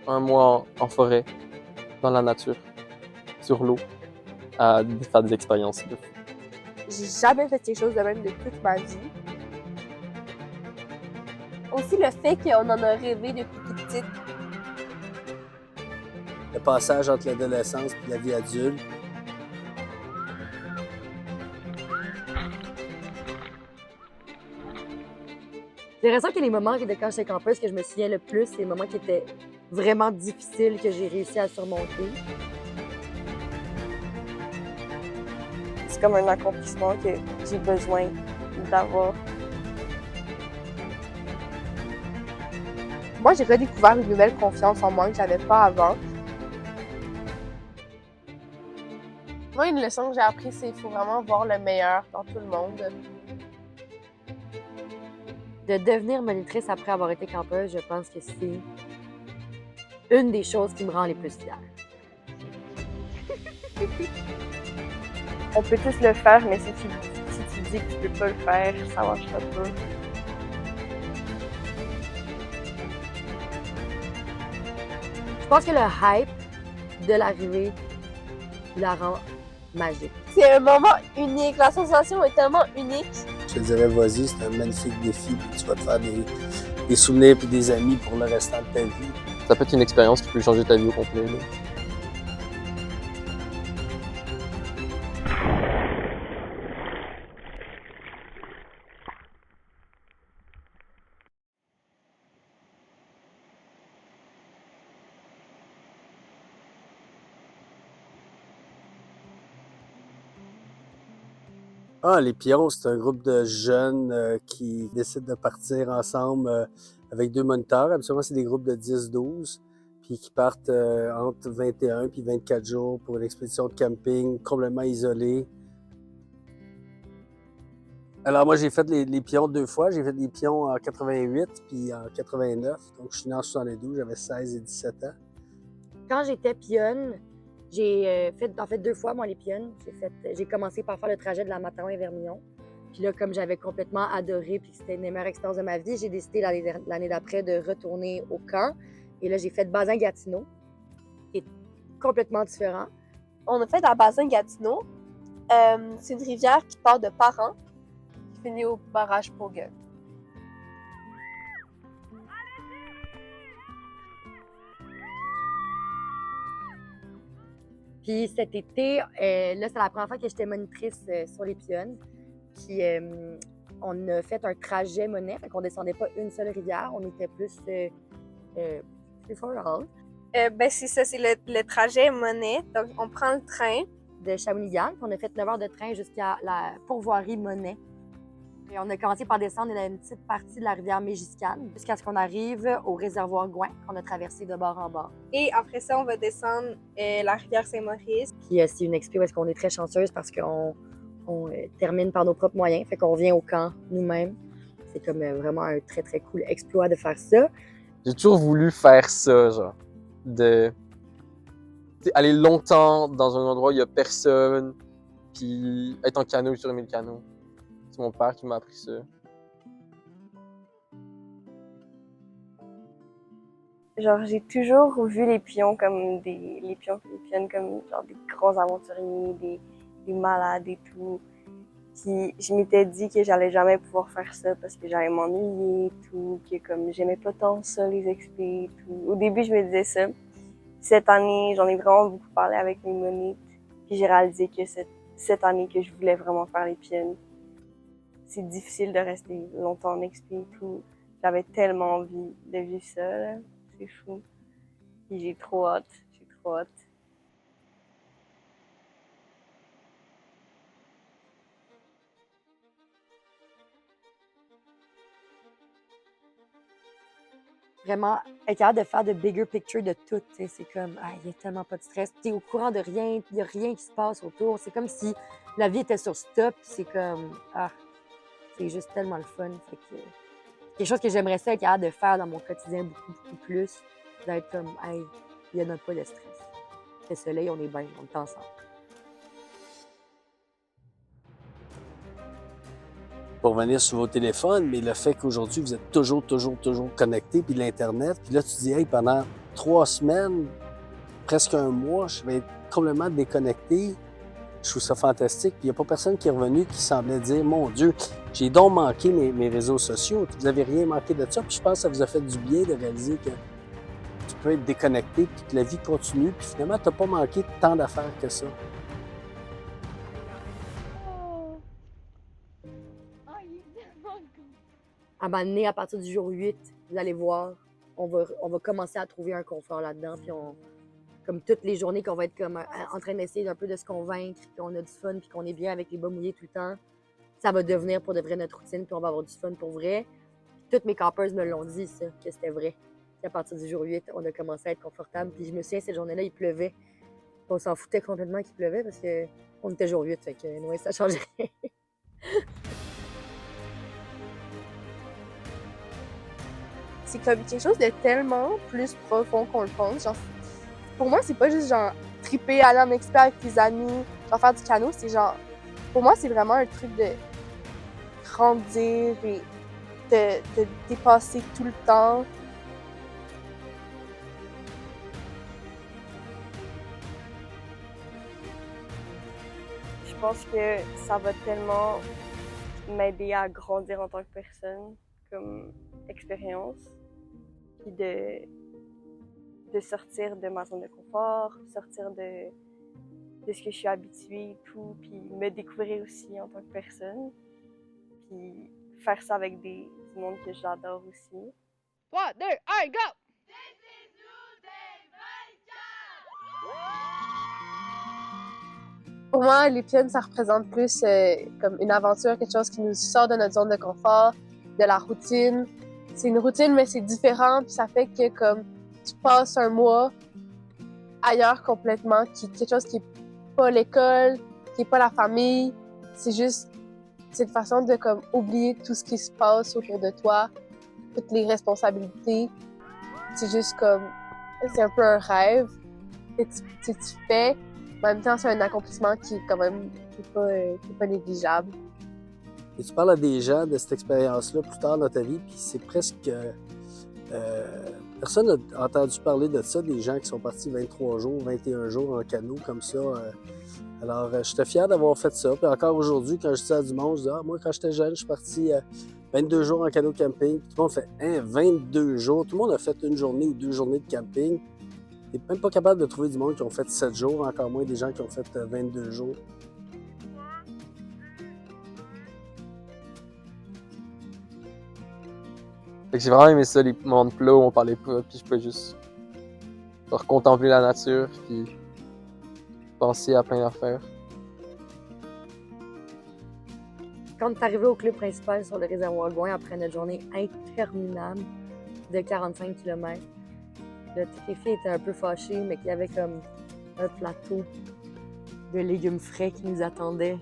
un mois en forêt, dans la nature, sur l'eau, à faire des expériences de fou. J'ai jamais fait quelque chose de même de toute ma vie. Aussi le fait qu'on en a rêvé depuis toute petite. Le passage entre l'adolescence et la vie adulte. J'ai l'impression que les moments de quand j'étais campeuse que je me souviens le plus, c'est les moments qui étaient vraiment difficiles que j'ai réussi à surmonter. C'est comme un accomplissement que j'ai besoin d'avoir. Moi, j'ai redécouvert une nouvelle confiance en moi que j'avais pas avant. Moi, une leçon que j'ai apprise, c'est qu'il faut vraiment voir le meilleur dans tout le monde. De devenir monitrice après avoir été campeuse, je pense que c'est une des choses qui me rend les plus fière. On peut tous le faire, mais si tu dis que tu peux pas le faire, ça marchera pas. Je pense que le hype de l'arrivée la rend magique. C'est un moment unique. La sensation est tellement unique. Je te dirais, vas-y, c'est un magnifique défi. Puis tu vas te faire des souvenirs et des amis pour le restant de ta vie. Ça peut être une expérience qui peut changer ta vie au complet. Là. Ah, les Pions, c'est un groupe de jeunes qui décident de partir ensemble avec 2 moniteurs. Habituellement, c'est des groupes de 10-12, puis qui partent entre 21 et 24 jours pour une expédition de camping complètement isolée. Alors moi, j'ai fait les Pions 2 fois. J'ai fait les Pions en 88 puis en 89. Donc, je suis né en 72, j'avais 16 et 17 ans. Quand j'étais pionne, j'ai fait 2 fois, moi, les pionnes. J'ai commencé par faire le trajet de la Matterhorn à Vermillon. Puis là, comme j'avais complètement adoré puis que c'était une des meilleures expériences de ma vie, j'ai décidé l'année d'après de retourner au camp. Et là, j'ai fait Bazin-Gatineau, qui est complètement différent. On a fait à Bazin-Gatineau. C'est une rivière qui part de Parent, qui finit au barrage Pogge. Puis cet été, là, c'est la première fois que j'étais monitrice sur les pionnes. Puis on a fait un trajet monnaie, fait qu'on descendait pas une seule rivière, on était plus fort. C'est ça, c'est le trajet monnaie. Donc, on prend le train. De Shawinigan, puis on a fait 9 heures de train jusqu'à la pourvoirie Monnaie. Et on a commencé par descendre une petite partie de la rivière Mégiscane jusqu'à ce qu'on arrive au réservoir Gouin, qu'on a traversé de bord en bord. Et après ça, on va descendre la rivière Saint-Maurice. Puis c'est une expé où est-ce qu'on est très chanceuse parce qu'on termine par nos propres moyens, fait qu'on revient au camp nous-mêmes. C'est comme vraiment un très, très cool exploit de faire ça. J'ai toujours voulu faire ça, genre, de aller longtemps dans un endroit où il n'y a personne, puis être en canot sur 1000 canots. C'est mon père qui m'a appris ça. Genre, j'ai toujours vu les pions comme les pionnes comme genre des grands aventuriers, des malades et tout. Puis je m'étais dit que j'allais jamais pouvoir faire ça parce que j'allais m'ennuyer et tout, que comme j'aimais pas tant ça, les expés et tout. Au début, je me disais ça. Cette année, j'en ai vraiment beaucoup parlé avec mes monites. Puis j'ai réalisé que cette année que je voulais vraiment faire les pionnes. C'est difficile de rester longtemps en expé et tout. J'avais tellement envie de vivre ça, là. C'est fou. Puis j'ai trop hâte. Vraiment être capable de faire de bigger picture de tout. C'est comme, il n'y a tellement pas de stress. Tu es au courant de rien, il n'y a rien qui se passe autour. C'est comme si la vie était sur stop. C'est comme, c'est juste tellement le fun. Fait que, quelque chose que j'aimerais ça être capable de faire dans mon quotidien beaucoup plus. D'être comme, il n'y en a pas de stress. Le soleil, on est bien, on est ensemble. Pour revenir sur vos téléphones, mais le fait qu'aujourd'hui, vous êtes toujours connectés, puis l'Internet, puis là, tu dis, pendant 3 semaines, presque un mois, je vais être complètement déconnecté. Je trouve ça fantastique. Puis il n'y a pas personne qui est revenu qui semblait dire « Mon Dieu, j'ai donc manqué mes réseaux sociaux. Vous n'avez rien manqué de ça. » Puis je pense que ça vous a fait du bien de réaliser que tu peux être déconnecté puis que la vie continue. Puis finalement, tu n'as pas manqué tant d'affaires que ça. À un moment donné, à partir du jour 8, vous allez voir, on va commencer à trouver un confort là-dedans. Puis comme toutes les journées qu'on va être comme en train d'essayer d'un peu de se convaincre qu'on a du fun puis qu'on est bien avec les bas mouillés tout le temps, ça va devenir pour de vrai notre routine puis on va avoir du fun pour vrai. Puis toutes mes campeuses me l'ont dit, ça, que c'était vrai. Puis à partir du jour 8, on a commencé à être confortable. Puis je me souviens, cette journée-là, il pleuvait. Puis on s'en foutait complètement qu'il pleuvait parce qu'on était jour 8, fait que ouais, ça changeait rien. C'est comme quelque chose de tellement plus profond qu'on le pense. Genre, pour moi, c'est pas juste genre triper, aller en expert avec tes amis, genre faire du canot. C'est genre, pour moi, c'est vraiment un truc de grandir et de dépasser tout le temps. Je pense que ça va tellement m'aider à grandir en tant que personne, comme expérience, puis de sortir de ma zone de confort, sortir de ce que je suis habituée et tout, puis me découvrir aussi en tant que personne, puis faire ça avec du monde que j'adore aussi. 3, 2, 1, go! Pour moi, les Piennes, ça représente plus comme une aventure, quelque chose qui nous sort de notre zone de confort, de la routine. C'est une routine, mais c'est différent, puis ça fait que comme tu passes un mois ailleurs complètement, quelque chose qui est pas l'école, qui est pas la famille. C'est juste, c'est une façon de comme oublier tout ce qui se passe autour de toi, toutes les responsabilités. C'est juste comme, c'est un peu un rêve que tu fais. En même temps, c'est un accomplissement qui est quand même qui est pas négligeable. Et tu parles à des gens de cette expérience-là plus tard dans ta vie, puis c'est presque... personne n'a entendu parler de ça, des gens qui sont partis 23 jours, 21 jours en canot comme ça. Alors, j'étais fier d'avoir fait ça. Puis encore aujourd'hui, quand je dis ça à du monde, je dis « Ah, moi, quand j'étais jeune, je suis parti 22 jours en canot camping. » Puis tout le monde fait « Hein, 22 jours? » Tout le monde a fait une journée ou 2 journées de camping. T'es même pas capable de trouver du monde qui ont fait 7 jours, encore moins des gens qui ont fait 22 jours. Fait que j'ai vraiment aimé ça, les moments de plat où on parlait pas, puis je peux juste genre, contempler la nature, puis penser à plein d'affaires. Quand on est arrivé au club principal sur le réservoir Gouin après notre journée interminable de 45 km, là, toutes les filles étaient un peu fâchées, mais qu'il y avait comme un plateau de légumes frais qui nous attendait.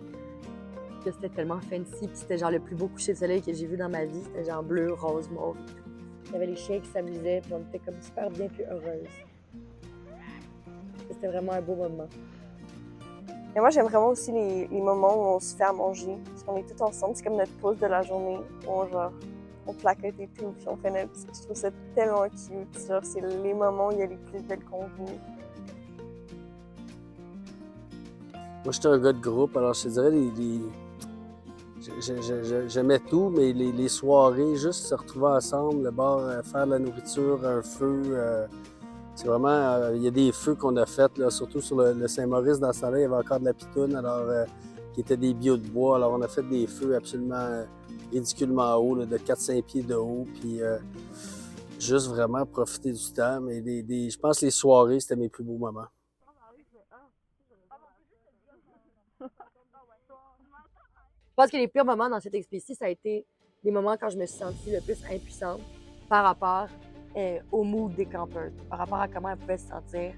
Que c'était tellement fancy, puis c'était genre le plus beau coucher de soleil que j'ai vu dans ma vie. C'était genre bleu, rose, mauve. Il y avait les chiens qui s'amusaient, puis on était comme super bien plus heureuses. C'était vraiment un beau moment. Et moi, j'aime vraiment aussi les moments où on se fait à manger, parce qu'on est tous ensemble. C'est comme notre pause de la journée, où on placote et tout, puis on fait notre petit... Je trouve ça tellement cute. Genre, c'est les moments où il y a les plus belles convives. Moi, j'étais un gars de groupe, alors je te dirais, j'aimais tout, mais les soirées, juste se retrouver ensemble, le bar, faire de la nourriture, un feu, c'est vraiment... il y a des feux qu'on a faits, là, surtout sur le Saint-Maurice, dans ce temps-là, il y avait encore de la pitoune, alors qui étaient des bio de bois, alors on a fait des feux absolument ridiculement hauts, là, de 4-5 pieds de haut, puis juste vraiment profiter du temps, mais je pense que les soirées, c'était mes plus beaux moments. Je pense que les pires moments dans cette expédition, ça a été des moments quand je me suis sentie le plus impuissante par rapport au mood des campeurs, par rapport à comment elles pouvaient se sentir.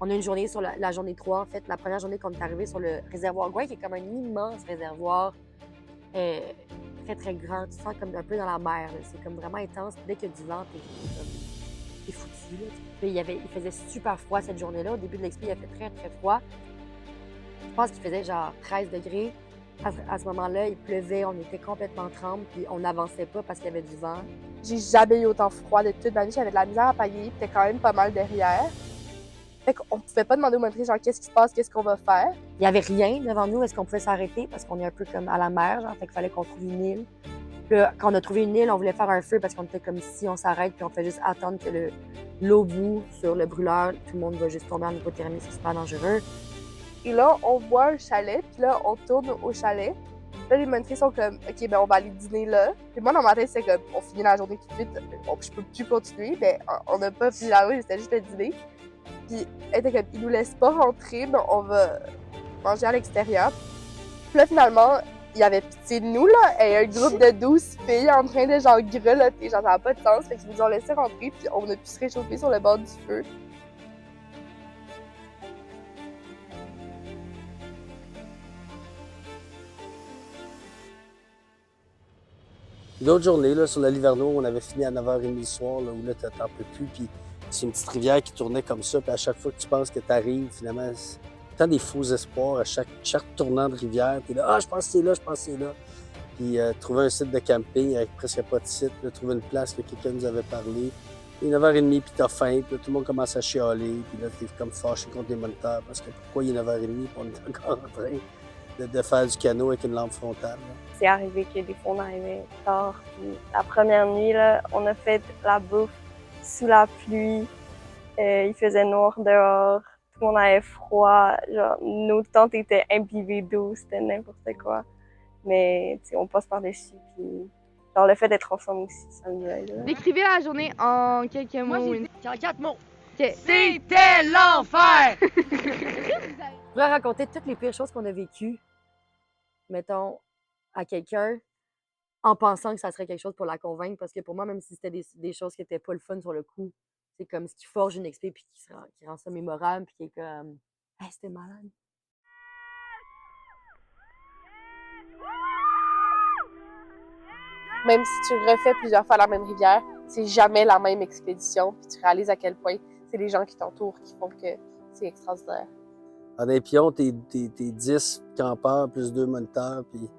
On a une journée sur la journée 3, en fait, la première journée qu'on est arrivé sur le réservoir Gouin, qui est comme un immense réservoir très, très grand. Tu te sens comme un peu dans la mer. C'est comme vraiment intense. Dès qu'il y a du vent, t'es foutu. Là. Puis il faisait super froid cette journée-là. Au début de l'expé, il a fait très, très froid. Je pense qu'il faisait genre 13 degrés. À ce moment-là, il pleuvait, on était complètement trempés, puis on n'avançait pas parce qu'il y avait du vent. J'ai jamais eu autant froid de toute ma vie. J'avais de la misère à pagayer, puis c'était quand même pas mal derrière. Fait qu'on pouvait pas demander aux motrices, genre, qu'est-ce qui se passe, qu'est-ce qu'on va faire. Il n'y avait rien devant nous, est-ce qu'on pouvait s'arrêter parce qu'on est un peu comme à la mer, genre, fait qu'il fallait qu'on trouve une île. Puis là, quand on a trouvé une île, on voulait faire un feu parce qu'on était comme si on s'arrête puis on fait juste attendre que l'eau bout sur le brûleur, tout le monde va juste tomber en hypothermie, c'est super dangereux. Et là, on voit un chalet, puis là, on tourne au chalet. Là, les motrices sont comme, OK, ben on va aller dîner là. Puis moi, dans ma tête, c'est comme, on finit la journée tout de suite, je peux plus continuer. Ben, on n'a pas fini la journée, c'était juste le dîner. Puis elle était comme, ils nous laissent pas rentrer, mais on va manger à l'extérieur. Puis là, finalement, il y avait pitié de nous, là. Et un groupe de 12 filles en train de, genre, grelotter. Genre, ça n'a pas de sens. Fait qu'ils nous ont laissé rentrer, puis on a pu se réchauffer sur le bord du feu. L'autre journée, là, sur le Liverno, on avait fini à 9h30 le soir, là, où là, t'en peux plus. Puis c'est une petite rivière qui tournait comme ça. Puis à chaque fois que tu penses que t'arrives, finalement, c'est tant des faux espoirs à chaque tournant de rivière. T'es là, je pense que c'est là, je pense que c'est là. Puis trouver un site de camping avec presque pas de site, là, trouver une place que quelqu'un nous avait parlé. Et 9h30, puis t'as faim, puis là, tout le monde commence à chialer. Puis là, t'es comme fâché contre les moniteurs parce que pourquoi il est 9h30 puis on est encore en train de faire du canot avec une lampe frontale. Là. C'est arrivé que des fois on arrivait tard. Puis la première nuit, là, on a fait la bouffe sous la pluie. Il faisait noir dehors. Tout le monde avait froid. Genre, nos tentes étaient imbibées d'eau. C'était n'importe quoi. Mais on passe par-dessus. Puis genre, le fait d'être ensemble aussi, ça nous aide. Décrivez la journée en quelques mots. Moi, j'ai en 4 mots. Ok. C'était l'enfer! Je pourrais raconter toutes les pires choses qu'on a vécues, mettons, à quelqu'un, en pensant que ça serait quelque chose pour la convaincre, parce que pour moi, même si c'était des choses qui étaient pas le fun sur le coup, c'est comme ce qui forge une expé puis qui rend ça mémorable, puis qui est comme « Hey, c'était malade! » Même si tu refais plusieurs fois la même rivière, c'est jamais la même expédition. Puis tu réalises à quel point c'est les gens qui t'entourent qui font que c'est extraordinaire. En épion, t'es 10 campeurs plus 2 moniteurs. Puis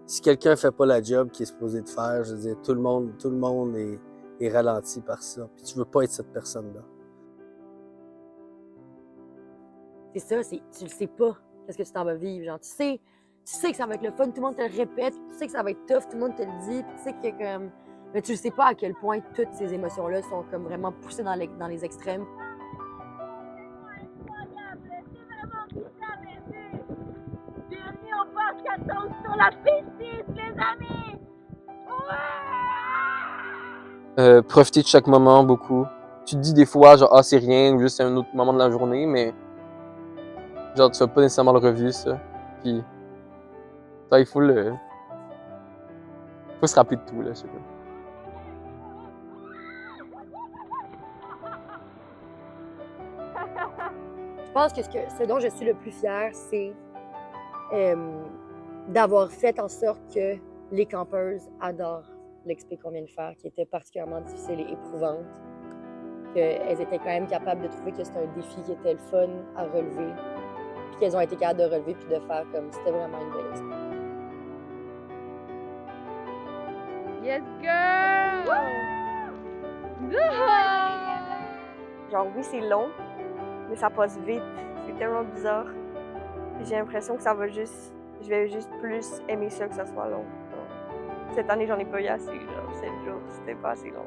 si quelqu'un fait pas la job qu'il est supposé de faire, je veux dire, tout le monde est ralenti par ça. Puis tu veux pas être cette personne-là. C'est ça, tu le sais pas, qu'est-ce que tu t'en vas vivre. Genre, tu sais que ça va être le fun, tout le monde te le répète, tu sais que ça va être tough, tout le monde te le dit, puis tu sais que comme... Mais tu ne sais pas à quel point toutes ces émotions-là sont comme vraiment poussées dans les extrêmes. Bienvenue au Parc 14 sur la piste, les amis! Ouais! Profiter de chaque moment beaucoup. Tu te dis des fois, genre, c'est rien, ou juste c'est un autre moment de la journée, mais genre, tu vas pas nécessairement le revivre, ça. Puis, ça, il faut se rappeler de tout, là, je sais pas. Je pense que ce dont je suis le plus fière, c'est d'avoir fait en sorte que les campeuses adorent l'expé qu'on vient de faire, qui était particulièrement difficile et éprouvante. Qu'elles étaient quand même capables de trouver que c'était un défi qui était le fun à relever, puis qu'elles ont été capables de relever puis de faire comme c'était vraiment une belle expé. Yes, girl! Genre, oui, c'est long, mais ça passe vite. C'est tellement bizarre. Puis j'ai l'impression que je vais juste plus aimer ça que ça soit long. Genre, cette année, j'en ai pas eu assez. Genre, 7 jours, c'était pas assez long.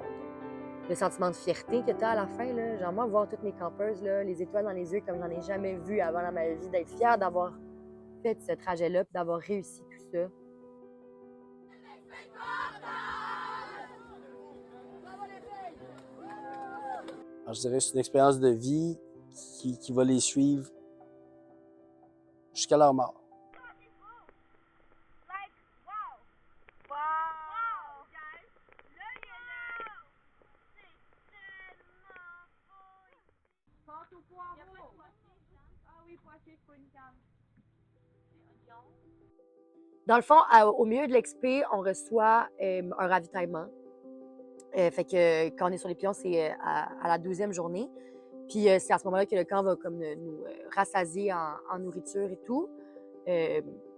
Le sentiment de fierté que tu as à la fin, là, genre moi, voir toutes mes campeuses, là, les étoiles dans les yeux comme j'en ai jamais vu avant dans ma vie, d'être fière d'avoir fait ce trajet-là puis d'avoir réussi tout ça. Alors, je dirais que c'est une expérience de vie qui va les suivre jusqu'à leur mort. Dans le fond, au milieu de l'expé, on reçoit un ravitaillement. Fait que quand on est sur les pions, c'est à la 12e journée. Puis c'est à ce moment-là que le camp va comme nous rassasier en nourriture et tout.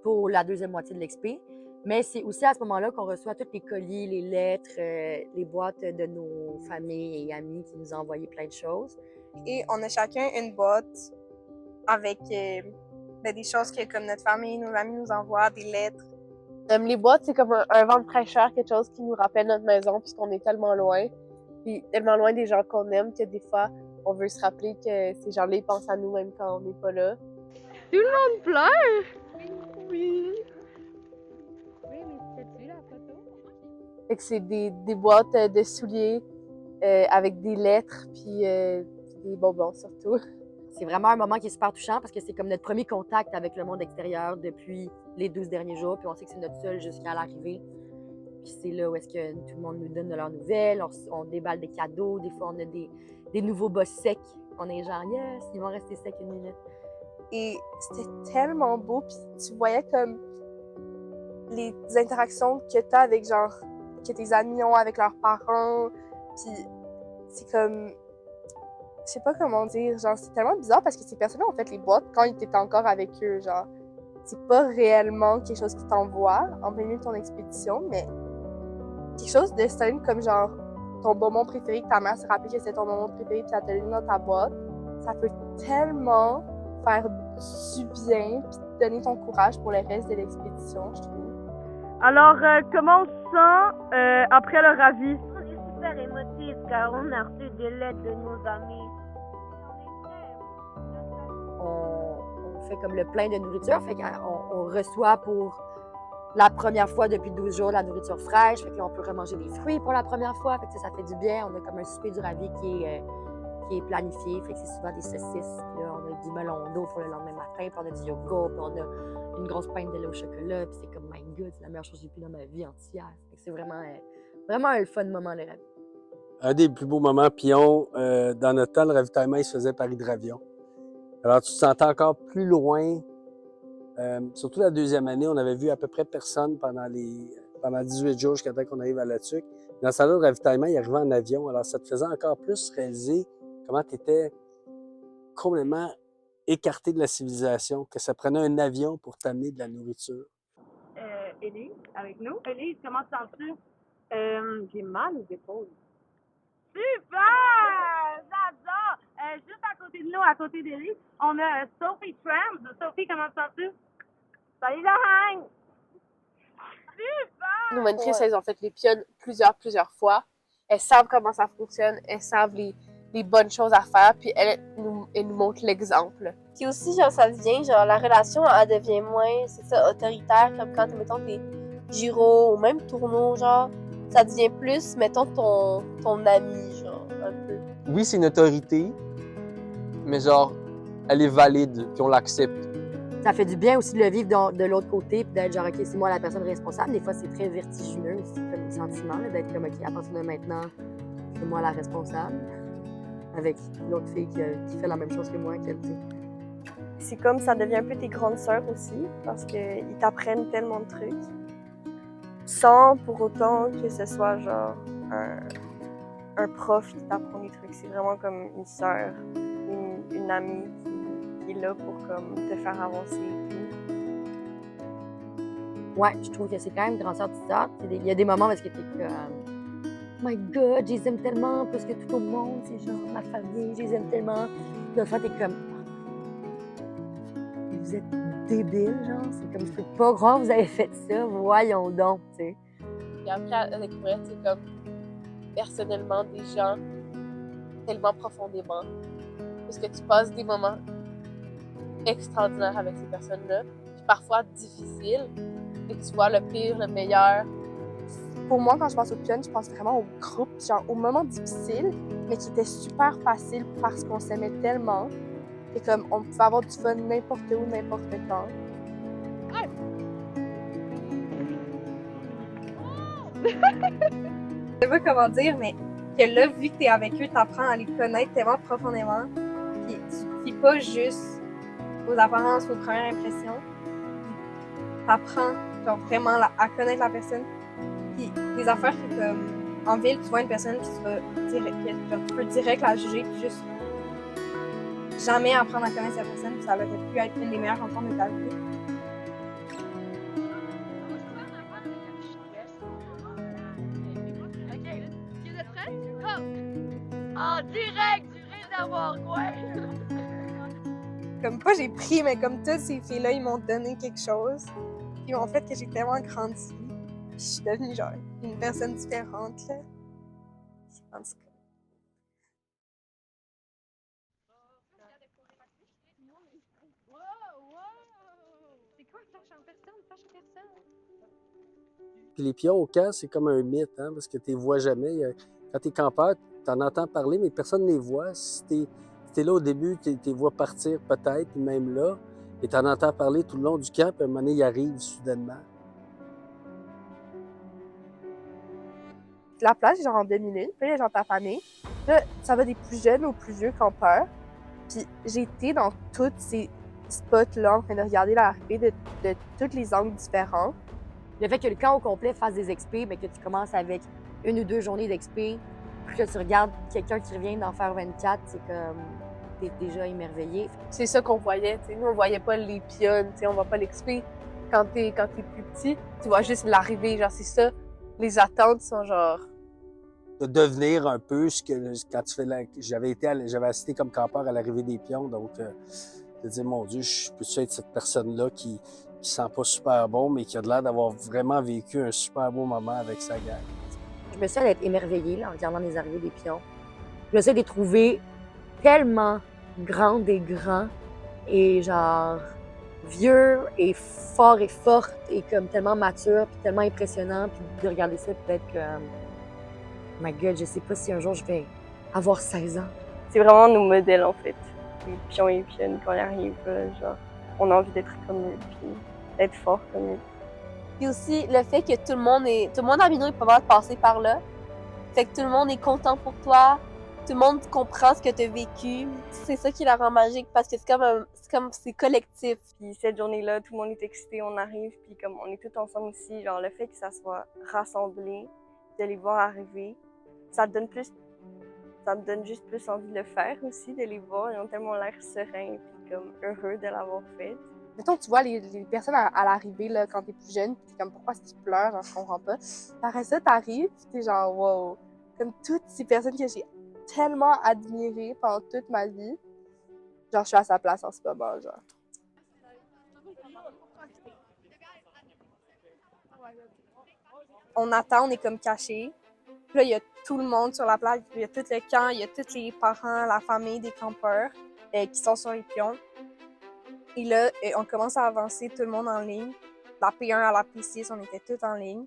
pour la deuxième moitié de l'expé. Mais c'est aussi à ce moment-là qu'on reçoit tous les colis, les lettres, les boîtes de nos familles et amis qui nous ont envoyé plein de choses. Et on a chacun une boîte avec des choses que comme notre famille, nos amis nous envoient, des lettres. Les boîtes, c'est comme un vent de fraîcheur, quelque chose qui nous rappelle notre maison puisqu'on est tellement loin. Puis tellement loin des gens qu'on aime que des fois, on veut se rappeler que ces gens-là, ils pensent à nous même quand on n'est pas là. Tout le monde pleure? Oui. Oui, mais c'était-tu la photo? Fait que c'est des boîtes de souliers avec des lettres puis des bonbons surtout. C'est vraiment un moment qui est super touchant parce que c'est comme notre premier contact avec le monde extérieur depuis les 12 derniers jours. Puis on sait que c'est notre seul jusqu'à l'arrivée. Puis c'est là où est-ce que tout le monde nous donne de leurs nouvelles. On déballe des cadeaux. Des fois, on a des nouveaux boss secs. On est genre, yes, ils vont rester secs une minute. Et c'était tellement beau. Puis tu voyais comme les interactions que t'as avec genre, que tes amis ont avec leurs parents. Puis c'est comme, je sais pas comment dire, genre c'est tellement bizarre parce que ces personnes-là ont fait les boîtes quand ils étaient encore avec eux, genre. C'est pas réellement quelque chose qui t'envoie en plein milieu de ton expédition, mais quelque chose de simple comme genre ton bonbon préféré que ta mère s'est rappelé que c'était ton bonbon préféré puis elle t'a mis dans ta boîte. Ça peut tellement faire du bien puis te donner ton courage pour le reste de l'expédition, je trouve. Alors, comment on se sent après le ravi? On est super émotifs car on a reçu des lettres de nos amis. On fait comme le plein de nourriture. Fait qu'on reçoit pour la première fois depuis 12 jours la nourriture fraîche. Fait que là, on peut remanger des fruits pour la première fois. Fait que ça fait du bien. On a comme un souper du ravi qui est planifié. Fait que c'est souvent des saucisses. Puis là, on a du melon d'eau pour le lendemain matin. Puis on a du yogourt. Puis on a une grosse pinte de lait au chocolat. Puis c'est comme, my God, c'est la meilleure chose que j'ai pu dans ma vie entière. Fait que c'est vraiment un fun moment, le ravi. Un des plus beaux moments pion, dans notre temps, le ravitaillement, il se faisait par hydravion. Alors, tu te sentais encore plus loin. Surtout la deuxième année, on avait vu à peu près personne pendant 18 jours jusqu'à temps qu'on arrive à La Tuque. Dans ce temps-là, le ravitaillement, il arrivait en avion. Alors, ça te faisait encore plus réaliser comment tu étais complètement écarté de la civilisation, que ça prenait un avion pour t'amener de la nourriture. Élise, avec nous. Élise, comment te sens-tu? J'ai mal aux épaules. Super! J'adore! Juste à côté de nous, à côté d'Élise, on a Sophie Trams. Sophie, comment te sens-tu? Salut la gang! Super! Nos monitrices, elles ont fait les pionnes plusieurs fois. Elles savent comment ça fonctionne, elles savent les bonnes choses à faire, puis elles nous montrent l'exemple. Puis aussi, genre, ça devient, genre, la relation, elle devient moins, c'est ça, autoritaire, comme quand, mettons, t'es gyro ou même tourneau, genre, ça devient plus, mettons, ton ami, genre, un peu. Oui, c'est une autorité, mais genre, elle est valide, puis on l'accepte. Ça fait du bien aussi de le vivre de l'autre côté, puis d'être genre, OK, c'est moi la personne responsable. Des fois, c'est très vertigineux aussi comme sentiment, là, d'être comme, OK, à partir de maintenant, c'est moi la responsable. Avec l'autre fille qui fait la même chose que moi, qu'elle, tu sais. C'est comme ça devient un peu tes grandes sœurs aussi, parce qu'ils t'apprennent tellement de trucs, sans pour autant que ce soit genre un prof qui t'apprend des trucs. C'est vraiment comme une sœur, une amie qui est là pour comme te faire avancer et tout. Ouais, je trouve que c'est quand même grande sœur, petite sœur. Il y a des moments où est-ce que t'es comme, oh my God, je les aime tellement plus que tout au monde. C'est genre ma famille, je les aime tellement. Puis l'autre fois, t'es comme, vous êtes débiles, genre. C'est comme, je peux pas croire que vous avez fait ça. Voyons donc, tu sais. Puis après, à découvrir, c'est comme personnellement des gens tellement profondément. Parce que tu passes des moments extraordinaires avec ces personnes-là, puis parfois difficiles, et tu vois le pire, le meilleur. Pour moi, quand je pense au pion, je pense vraiment au groupe, genre aux moments difficiles, mais qui étaient super faciles parce qu'on s'aimait tellement. Et comme on pouvait avoir du fun n'importe où, n'importe quand. Je sais pas comment dire, mais que là, vu que t'es avec eux, t'apprends à les connaître tellement profondément. Puis tu te fies pas juste aux apparences, aux premières impressions. T'apprends genre vraiment à connaître la personne. Puis des affaires que comme en ville, tu vois une personne puis tu vas genre, tu peux direct la juger puis juste jamais apprendre à connaître cette personne. Puis ça aurait pu être une des meilleures rencontres de ta vie. En direct du réservoir, quoi! Comme pas j'ai pris, mais comme toutes ces filles-là, ils m'ont donné quelque chose. Ils m'ont fait que j'ai tellement grandi. Puis je suis devenue genre une personne différente, là. En tout cas. C'est quoi, flash en personne? Flash en personne? Puis les pions au camp, c'est comme un mythe, hein, parce que tu les vois jamais. Quand tu es campeur, tu en entends parler, mais personne ne les voit. Si tu es là au début, tu les vois partir peut-être, puis même là, et tu en entends parler tout le long du camp, puis à un moment donné, ils arrivent soudainement. La plage est genre en demi-lune, puis là, il y a genre ta famille. Là, ça va des plus jeunes aux plus vieux campeurs. Puis j'ai été dans tous ces spots-là en train de regarder l'arrivée de tous les angles différents. Le fait que le camp au complet fasse des expés, mais que tu commences avec 1 ou 2 journées d'expé, puis que tu regardes quelqu'un qui revient d'en faire 24, c'est comme t'es déjà émerveillé. C'est ça qu'on voyait, tu sais. Nous, on voyait pas les pionnes, tu sais, on voit pas l'expé. Quand t'es plus petit, tu vois juste l'arrivée, genre c'est ça. Les attentes sont genre... De devenir un peu ce que quand tu fais j'avais assisté comme campeur à l'arrivée des pions, donc de dire mon Dieu, je peux être cette personne-là qui sent pas super bon, mais qui a l'air d'avoir vraiment vécu un super beau moment avec sa gang. Je me sens d'être émerveillée là, en regardant les arrivées des pions. Je me sens de les trouver tellement grandes et grands et genre vieux et forts et fortes et comme tellement matures puis tellement impressionnants, puis de regarder ça peut-être comme my God, je sais pas si un jour je vais avoir 16 ans. C'est vraiment nos modèles, en fait. Les pions et pionnes, quand ils arrivent, genre, on a envie d'être comme eux, puis d'être fort comme eux. Puis aussi, le fait que tout le monde à Minot est pas mal passé par là. Fait que tout le monde est content pour toi. Tout le monde comprend ce que tu as vécu. C'est ça qui la rend magique parce que c'est collectif. Puis cette journée-là, tout le monde est excité, on arrive, puis comme on est tous ensemble aussi, genre le fait que ça soit rassemblé, de les voir arriver, ça me donne juste plus envie de le faire aussi, de les voir. Ils ont tellement l'air sereins, puis comme heureux de l'avoir fait. Mettons, tu vois les personnes à l'arrivée, là, quand t'es plus jeune, pis t'es comme, pourquoi est-ce qu'ils pleurent? Genre, je comprends pas. Après ça, t'arrives, pis t'es genre, wow. Comme toutes ces personnes que j'ai tellement admirées pendant toute ma vie. Genre, je suis à sa place en ce moment, genre. On attend, on est comme cachés. Puis là, il y a tout le monde sur la plage. Il y a tout le camp, il y a tous les parents, la famille des campeurs qui sont sur les pions. Et là, on commence à avancer, tout le monde en ligne. La P1 à la P6, on était tous en ligne.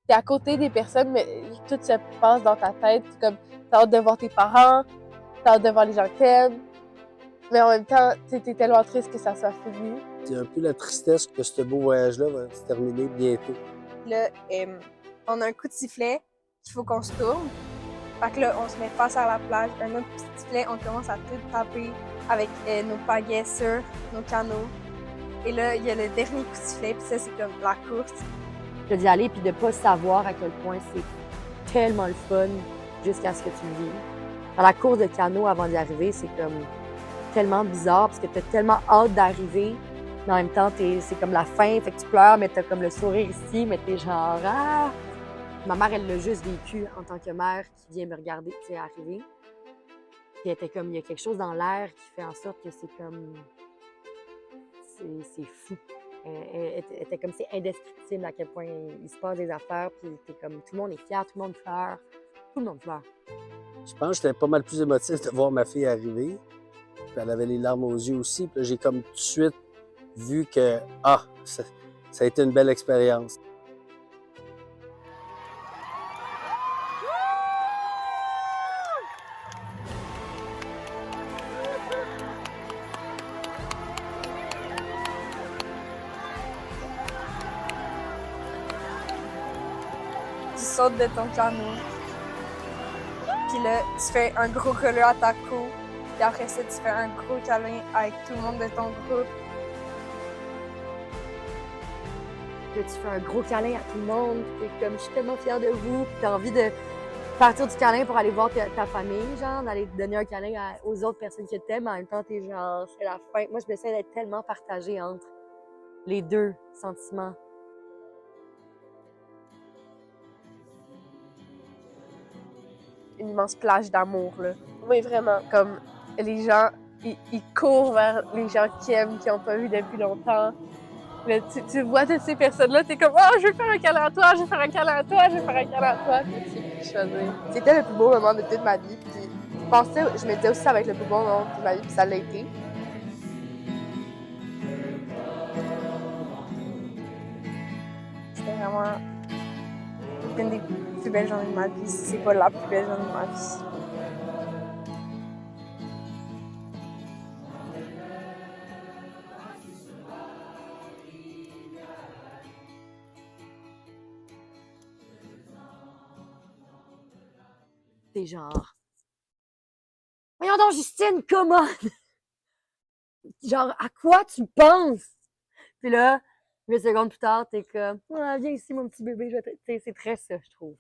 T'es à côté des personnes, mais tout se passe dans ta tête. Comme, t'as hâte de voir tes parents, t'as hâte de voir les gens que t'aimes. Mais en même temps, t'es tellement triste que ça soit fini. C'est un peu la tristesse que ce beau voyage-là va se terminer bientôt. Là, on a un coup de sifflet qu'il faut qu'on se tourne. Fait que là, on se met face à la plage. Un autre petit sifflet, on commence à tout taper avec nos pagaies sur nos canots. Et là, il y a le dernier coup de sifflet, puis ça, c'est comme la course. D'y aller puis de pas savoir à quel point c'est tellement le fun jusqu'à ce que tu le vives. Dans la course de canot avant d'y arriver, c'est comme tellement bizarre parce que t'as tellement hâte d'arriver, mais en même temps, c'est comme la fin, fait que tu pleures, mais t'as comme le sourire ici, mais t'es genre « Ah! » Ma mère, elle l'a juste vécu en tant que mère qui vient me regarder, tu sais, arriver. Puis elle était comme, il y a quelque chose dans l'air qui fait en sorte que c'est comme... C'est fou. Elle était comme, c'est indescriptible à quel point il se passe des affaires, puis t'es comme, tout le monde est fier, tout le monde pleure. Tout le monde pleure. Je pense que j'étais pas mal plus émotif de voir ma fille arriver. Puis elle avait les larmes aux yeux aussi. Puis là, j'ai comme tout de suite vu que, ça a été une belle expérience. Tu sautes de ton canot. Puis là, tu fais un gros colleux à ta cou. Puis après ça, tu fais un gros câlin avec tout le monde de ton groupe. Puis tu fais un gros câlin à tout le monde, puis t'es comme, je suis tellement fière de vous, puis t'as envie de partir du câlin pour aller voir ta famille, genre, d'aller donner un câlin aux autres personnes que t'aimes, mais en même temps, t'es genre, c'est la fin. Moi, je me sens d'être tellement partagée entre les deux sentiments. Une immense plage d'amour, là. Oui, vraiment. Comme les gens, ils courent vers les gens qui aiment, qui n'ont pas vu depuis longtemps. Là, tu vois toutes ces personnes-là, t'es comme « Oh, je vais faire un câlin à toi, je vais faire un câlin à toi, je vais faire un câlin à toi. » Puis tu choisis. C'était le plus beau moment de toute ma vie. Puis je me disais aussi ça va être le plus beau moment de ma vie, puis ça l'a été. C'était vraiment une des plus belles journées de ma vie, si c'est pas la plus belle journée de ma vie. T'es genre. Voyons donc, Justine, comment? Genre, à quoi tu penses? Puis là, 8 secondes plus tard, t'es comme, ah, viens ici, mon petit bébé, je vais te... Tu sais, c'est très ça, je trouve.